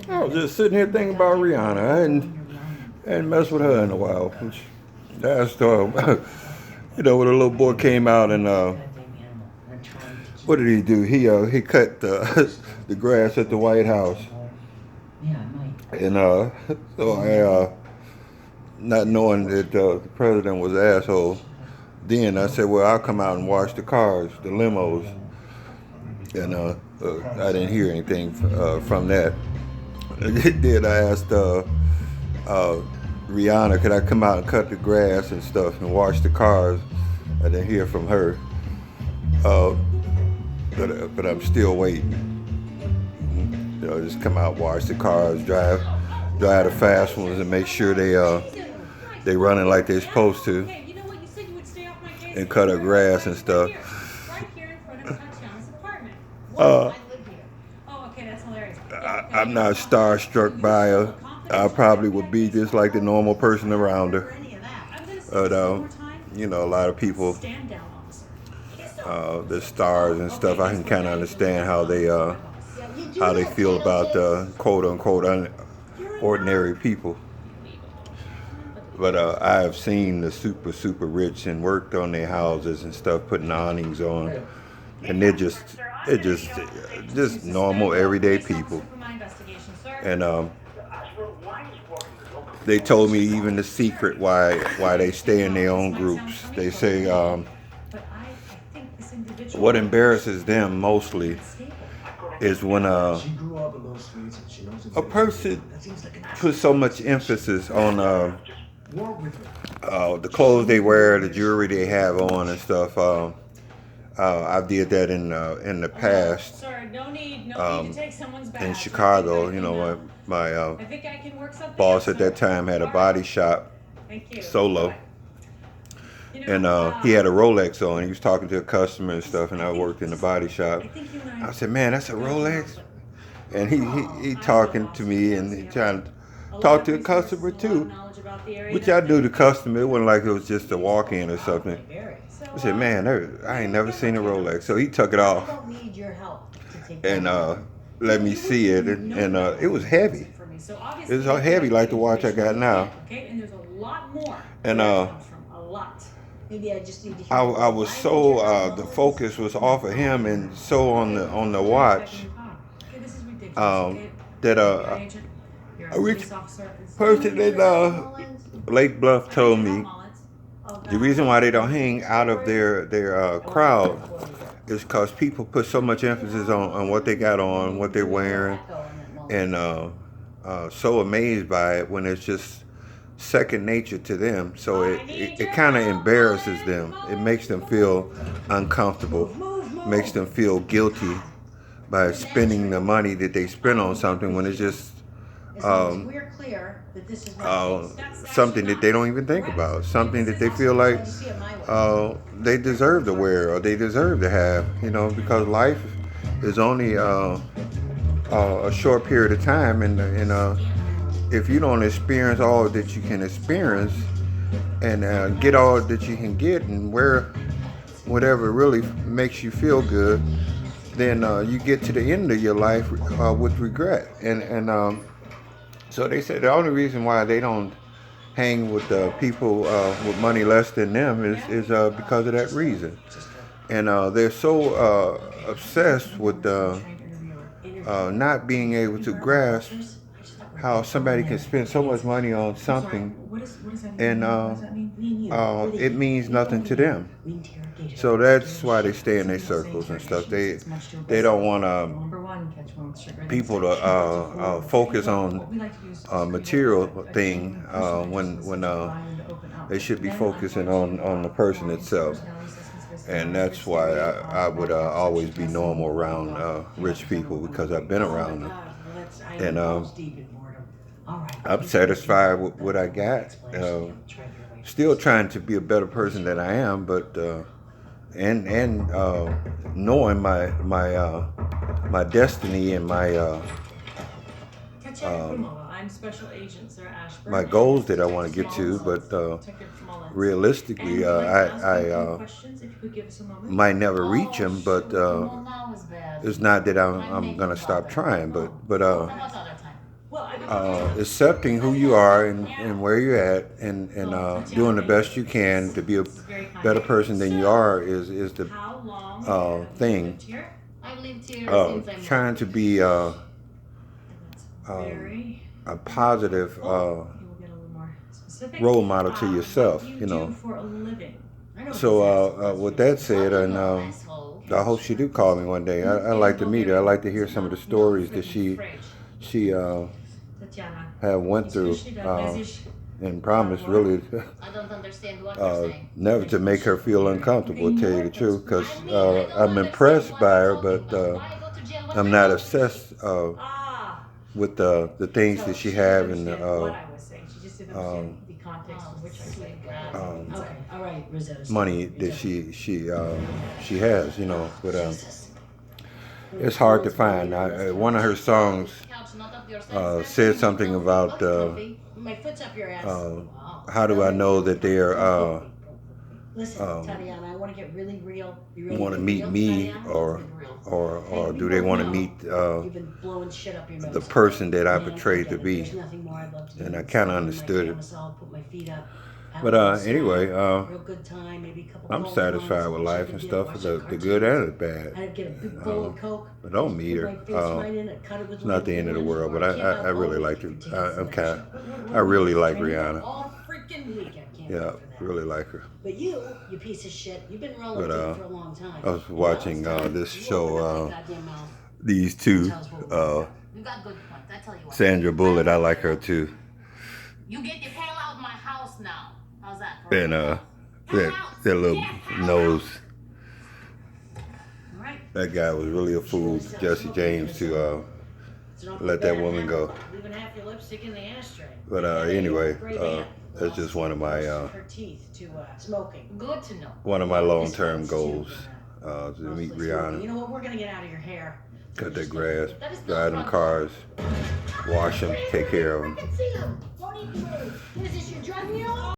I was just sitting here thinking about Rihanna. I hadn't messed with her in a while. Which asked when a little boy came out and what did he do? He cut the grass at the White House, and so not knowing that the president was an asshole, then I said, well, I'll come out and wash the cars, the limos, and I didn't hear anything from that. Then I asked uh, Rhianna, could I come out and cut the grass and stuff and wash the cars? I didn't hear from her, uh, but I'm still waiting. Just come out, wash the cars, drive the fast ones, and make sure they running like they're supposed to, and cut her grass and stuff. Uh, I'm not starstruck by her. I probably would be just like the normal person around her. But a lot of people, the stars and stuff, I can kind of understand how they feel about quote unquote ordinary people. But I have seen the super rich and worked on their houses and stuff, putting awnings on, and they're just normal everyday people. And they told me even the secret why they stay in their own groups. They say what embarrasses them mostly is when a person puts so much emphasis on the clothes they wear, the jewelry they have on, and stuff. I did that in the past in Chicago. My boss at that time had a body shop, Solo, and he had a Rolex on. He was talking to a customer and stuff, and I worked in the body shop. I said, "Man, that's a Rolex," and he talking to me and he trying to talk to a customer too, which I do the customer. It wasn't like it was just a walk-in or something. I said, "Man, I ain't never seen a Rolex." So he took it off and let me see it, and it was heavy. It was heavy like the watch I got now. And I was so the focus was off of him and so on the watch that a rich person in Lake Bluff told me the reason why they don't hang out of their crowd is because people put so much emphasis on what they got on, what they're wearing, and so amazed by it when it's just second nature to them. So it kind of embarrasses them. It makes them feel uncomfortable, makes them feel guilty by spending the money that they spend on something when it's just something that they don't even think about, something that they feel like they deserve to wear or they deserve to have, because life is only a short period of time, and if you don't experience all that you can experience and get all that you can get and wear whatever really makes you feel good, then you get to the end of your life with regret. And so they said the only reason why they don't hang with people with money less than them is because of that reason. And they're so obsessed with not being able to grasp how somebody can spend so much money on something and it means nothing to them. So that's why they stay in their circles and stuff. They don't want people to focus on material thing when they should be focusing on the person itself. And that's why I would always be normal around rich people, because I've been around them. And I'm satisfied with what I got. Still trying to be a better person than I am, but and knowing my destiny and my goals that I want to get to, but realistically, I might never reach them. But it's not that I'm gonna stop trying, but accepting who you are and where you're at, and doing the best you can to be a better person than you are is the thing. Trying to be a positive role model to yourself, you know. So with that said, and I hope she do call me one day. I like to meet her. I like to hear some of the stories that she have went through, and promise really never to make her feel uncomfortable, to tell you the truth, because I'm impressed by her, but I'm not obsessed with the things that she have, and um, money that she has, you know. But it's hard to find. One of her songs said something about how do I know that they're Tatiana, I want to get really real. want to meet me, or do they want to meet the person that I portrayed to be? And I kind of understood it. But anyway, I'm satisfied with life and stuff, the good and the bad. But don't meet her. It's not the end of the world, but I really like her. I really like Rhianna. Yeah, really like her. But you piece of shit, you've been rolling for a long time. I was watching this show, these two, Sandra Bullock, I like her too. You get the hell out of my house now. How's that? And that little nose. That guy was really a fool, Jesse James, to let that woman go. Leaving half your lipstick in the ashtray. But anyway, that's just one of my smoking. Good to know. One of my long-term goals, to meet Rhianna. You know what? We're gonna get out of your hair. Cut that grass, drive them cars, wash them, take care of them. What is this, your drug mule?